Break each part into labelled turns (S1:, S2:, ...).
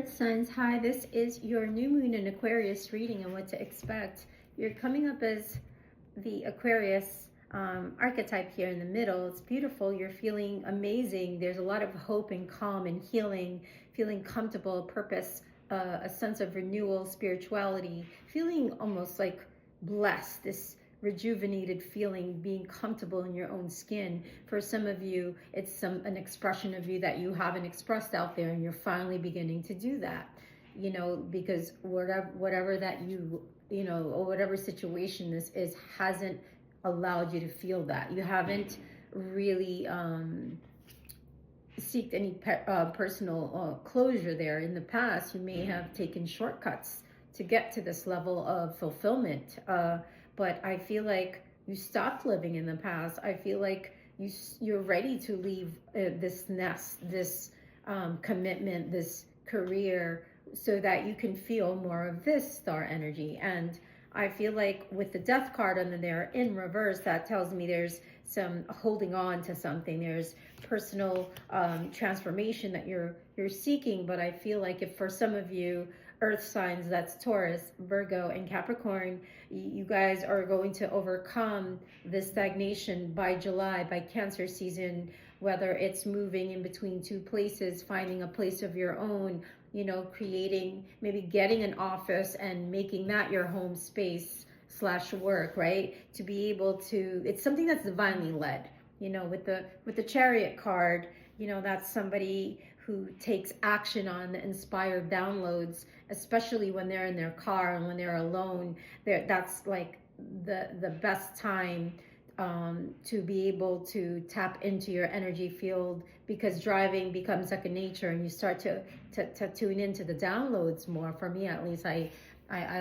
S1: Earth signs, hi, this is your new moon in Aquarius reading and what to expect. You're coming up as the Aquarius archetype here in the middle. It's beautiful. You're feeling amazing. There's a lot of hope and calm and healing, feeling comfortable, purpose, a sense of renewal, spirituality, feeling almost like blessed, this rejuvenated feeling, being comfortable in your own skin. For some of you, it's an expression of you that you haven't expressed out there, and you're finally beginning to do that, because whatever that or whatever situation this is hasn't allowed you to feel that. You haven't really seeked any personal closure there. In the past, you may have taken shortcuts to get to this level of fulfillment. But I feel like you stopped living in the past. I feel like you're ready to leave this nest, this commitment, this career, so that you can feel more of this star energy. And I feel like with the death card under there in reverse, that tells me there's some holding on to something. There's personal transformation that you're seeking. But I feel like if for some of you, earth signs, that's Taurus, Virgo, and Capricorn, you guys are going to overcome this stagnation by July, by Cancer season, whether it's moving in between two places, finding a place of your own, creating, maybe getting an office and making that your home space / work, right? To be able to, it's something that's divinely led, with the Chariot card, that's somebody who takes action on the inspired downloads, especially when they're in their car and when they're alone. That's like the best time to be able to tap into your energy field, because driving becomes second nature and you start to tune into the downloads more. For me, at least, I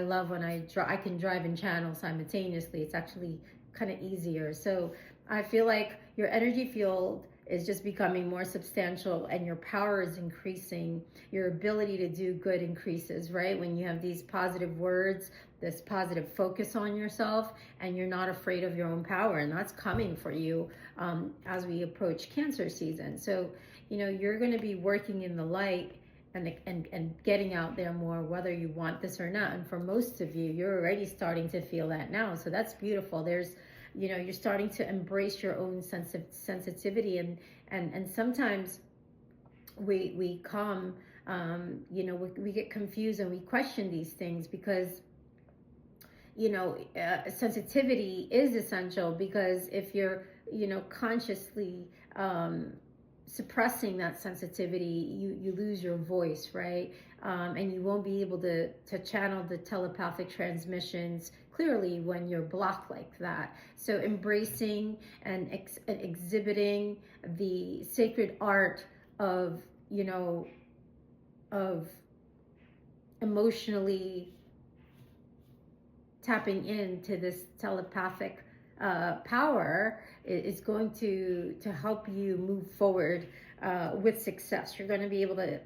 S1: love when I can drive and channel simultaneously. It's actually kind of easier. So I feel like your energy field is just becoming more substantial and your power is increasing. Your ability to do good increases, right? When you have these positive words, this positive focus on yourself, and you're not afraid of your own power, and that's coming for you as we approach Cancer season. So, you're going to be working in the light and getting out there more, whether you want this or not. And for most of you, you're already starting to feel that now. So that's beautiful. You're starting to embrace your own sensitivity, and sometimes we come, we get confused and we question these things, because sensitivity is essential, because if you're consciously suppressing that sensitivity, you lose your voice, right? And you won't be able to channel the telepathic transmissions clearly when you're blocked like that. So embracing and exhibiting the sacred art of of emotionally tapping into this telepathic power is going to help you move forward with success. You're going to be able to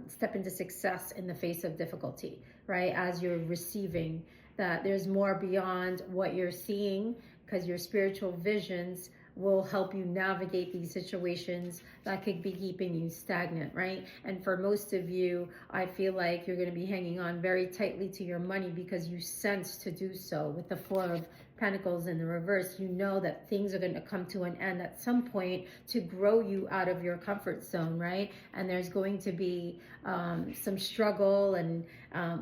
S1: step into success in the face of difficulty, right? As you're receiving that there's more beyond what you're seeing, because your spiritual visions will help you navigate these situations that could be keeping you stagnant, right? And for most of you, I feel like you're going to be hanging on very tightly to your money because you sense to do so. With the Four of Pentacles in the reverse, you know that things are going to come to an end at some point to grow you out of your comfort zone, right? And there's going to be some struggle and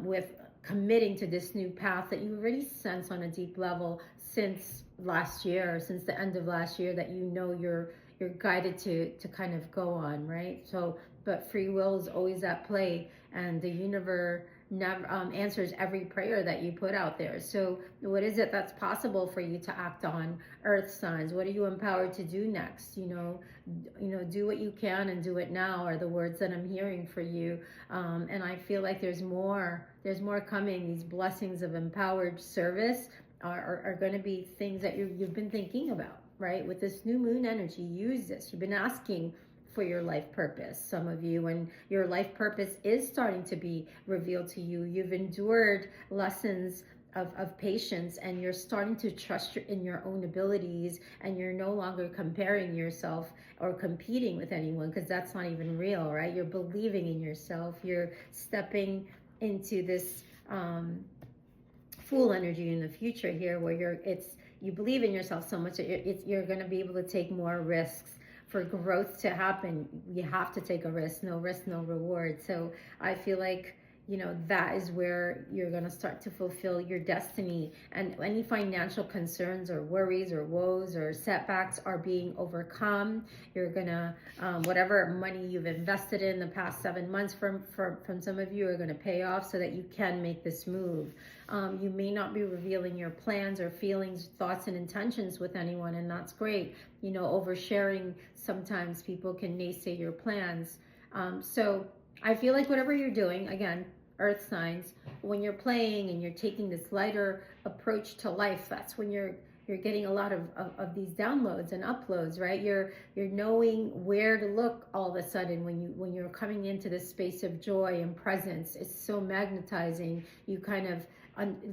S1: with committing to this new path that you already sense on a deep level since last year, since the end of last year, that you're guided to kind of go on, right? So, but free will is always at play, and the universe never answers every prayer that you put out there. So what is it that's possible for you to act on, earth signs? What are you empowered to do next? Do what you can and do it now are the words that I'm hearing for you. And I feel like there's more coming. These blessings of empowered service are going to be things that you've been thinking about, right? With this new moon energy, use this. You've been asking for your life purpose, some of you, and your life purpose is starting to be revealed to you. You've endured lessons of patience, and you're starting to trust in your own abilities, and you're no longer comparing yourself or competing with anyone, because that's not even real, right? You're believing in yourself. You're stepping into this full energy in the future here, where you believe in yourself so much that you're going to be able to take more risks. For growth to happen, you have to take a risk. No risk, no reward. So I feel like, that is where you're going to start to fulfill your destiny, and any financial concerns or worries or woes or setbacks are being overcome. You're going to, whatever money you've invested in the past 7 months from some of you are going to pay off, so that you can make this move. You may not be revealing your plans or feelings, thoughts, and intentions with anyone, and that's great. Oversharing, sometimes people can naysay your plans. So I feel like whatever you're doing, again, earth signs, when you're playing and you're taking this lighter approach to life, that's when you're getting a lot of these downloads and uploads, right? You're knowing where to look all of a sudden when you're coming into this space of joy and presence. It's so magnetizing. You kind of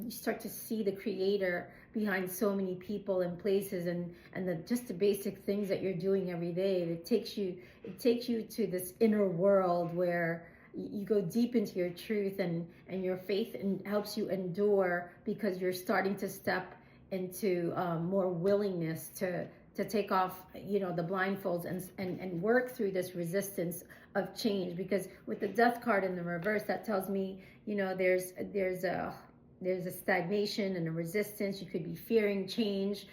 S1: you start to see the creator behind so many people and places, and just the basic things that you're doing every day. It takes you to this inner world where you go deep into your truth, and your faith helps you endure, because you're starting to step into more willingness to take off the blindfolds and work through this resistance of change. Because with the death card in the reverse, that tells me there's a stagnation and a resistance. You could be fearing change,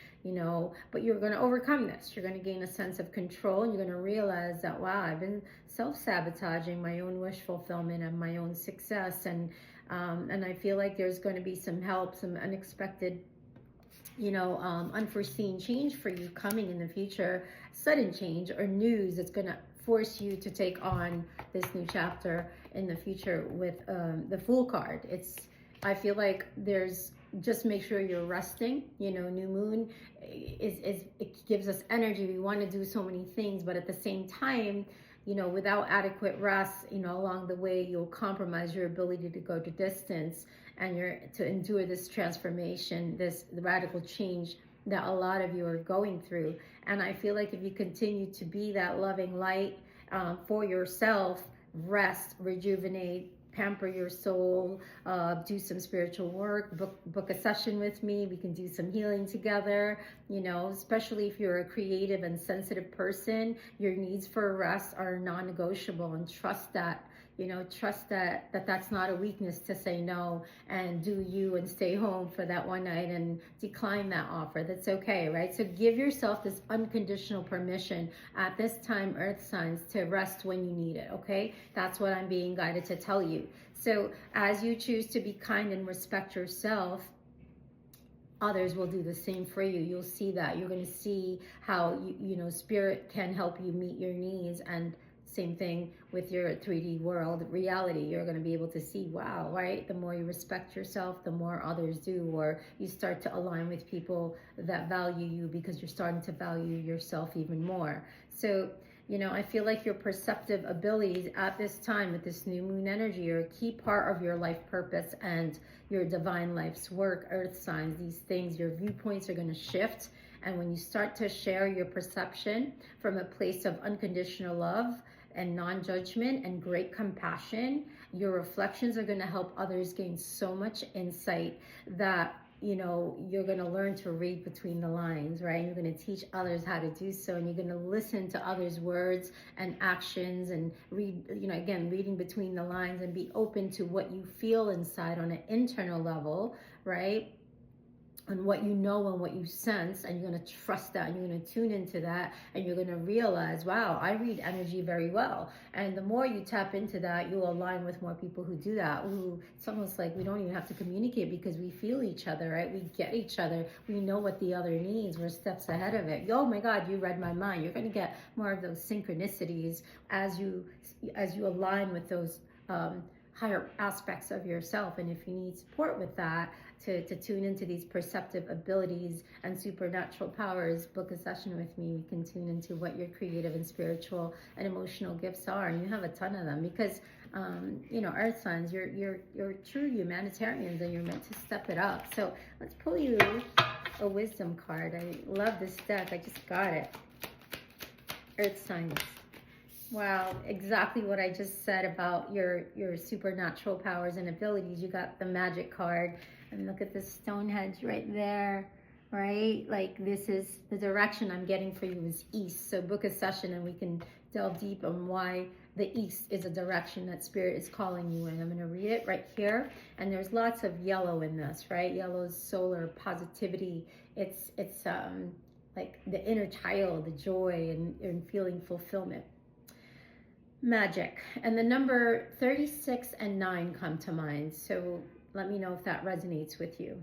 S1: but you're going to overcome this. You're going to gain a sense of control, and you're going to realize that, wow, I've been self-sabotaging my own wish fulfillment and my own success. And I feel like there's going to be some help, some unexpected, unforeseen change for you coming in the future, sudden change or news that's going to force you to take on this new chapter in the future with the Fool card. I feel like just make sure you're resting. New moon it gives us energy. We want to do so many things, but at the same time, without adequate rest, along the way, you'll compromise your ability to go to distance, and to endure this transformation, the radical change that a lot of you are going through. And I feel like if you continue to be that loving light for yourself, rest, rejuvenate, pamper your soul, do some spiritual work, book a session with me. We can do some healing together, especially if you're a creative and sensitive person. Your needs for rest are non-negotiable, and trust that. Trust that that's not a weakness to say no and do you and stay home for that one night and decline that offer. That's okay, right? So give yourself this unconditional permission at this time, earth signs, to rest when you need it, okay? That's what I'm being guided to tell you. So as you choose to be kind and respect yourself, others will do the same for you. You'll see that. You're going to see how spirit can help you meet your needs. And same thing with your 3D world reality. You're going to be able to see, wow, right? The more you respect yourself, the more others do, or you start to align with people that value you, because you're starting to value yourself even more. So, I feel like your perceptive abilities at this time with this new moon energy are a key part of your life purpose and your divine life's work. Earth signs, these things, your viewpoints are going to shift. And when you start to share your perception from a place of unconditional love and non-judgment and great compassion, your reflections are going to help others gain so much insight that you're going to learn to read between the lines, right? You're going to teach others how to do so, and you're going to listen to others' words and actions and read, again, reading between the lines, and be open to what you feel inside on an internal level, right? And what you know and what you sense, and you're going to trust that, and you're going to tune into that, and you're going to realize, wow, I read energy very well. And the more you tap into that, you'll align with more people who do that. It's almost like we don't even have to communicate, because we feel each other, right? We get each other. We know what the other needs. We're steps ahead of it. Oh my God, you read my mind. You're going to get more of those synchronicities as you align with those higher aspects of yourself. And if you need support with that, to tune into these perceptive abilities and supernatural powers, book a session with me. We can tune into what your creative and spiritual and emotional gifts are, and you have a ton of them. Because You know, earth signs, you're true humanitarians and you're meant to step it up. So let's pull you a wisdom card. I love this deck. I just got it. Earth signs. Wow, exactly what I just said about your supernatural powers and abilities. You got the magic card. And look at this Stonehenge right there, right? Like, this is the direction I'm getting for you is east. So book a session and we can delve deep on why the east is a direction that spirit is calling you in. I'm going to read it right here. And there's lots of yellow in this, right? Yellow is solar positivity. It's like the inner child, the joy and feeling fulfillment. Magic. And the number 36 and 9 come to mind. So let me know if that resonates with you.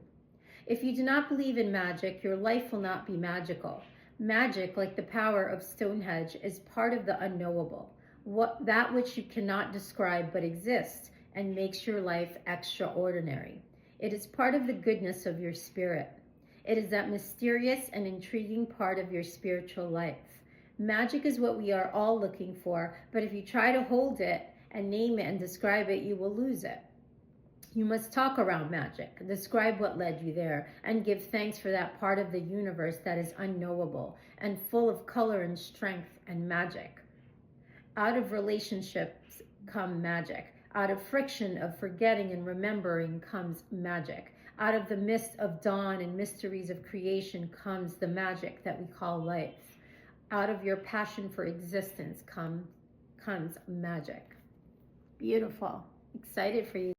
S1: If you do not believe in magic, your life will not be magical. Magic, like the power of Stonehenge, is part of the unknowable, that which you cannot describe but exists and makes your life extraordinary. It is part of the goodness of your spirit. It is that mysterious and intriguing part of your spiritual life. Magic is what we are all looking for, but if you try to hold it and name it and describe it, you will lose it. You must talk around magic, describe what led you there, and give thanks for that part of the universe that is unknowable and full of color and strength and magic. Out of relationships come magic. Out of friction of forgetting and remembering comes magic. Out of the mist of dawn and mysteries of creation comes the magic that we call life. Out of your passion for existence comes magic. Beautiful. Excited for you.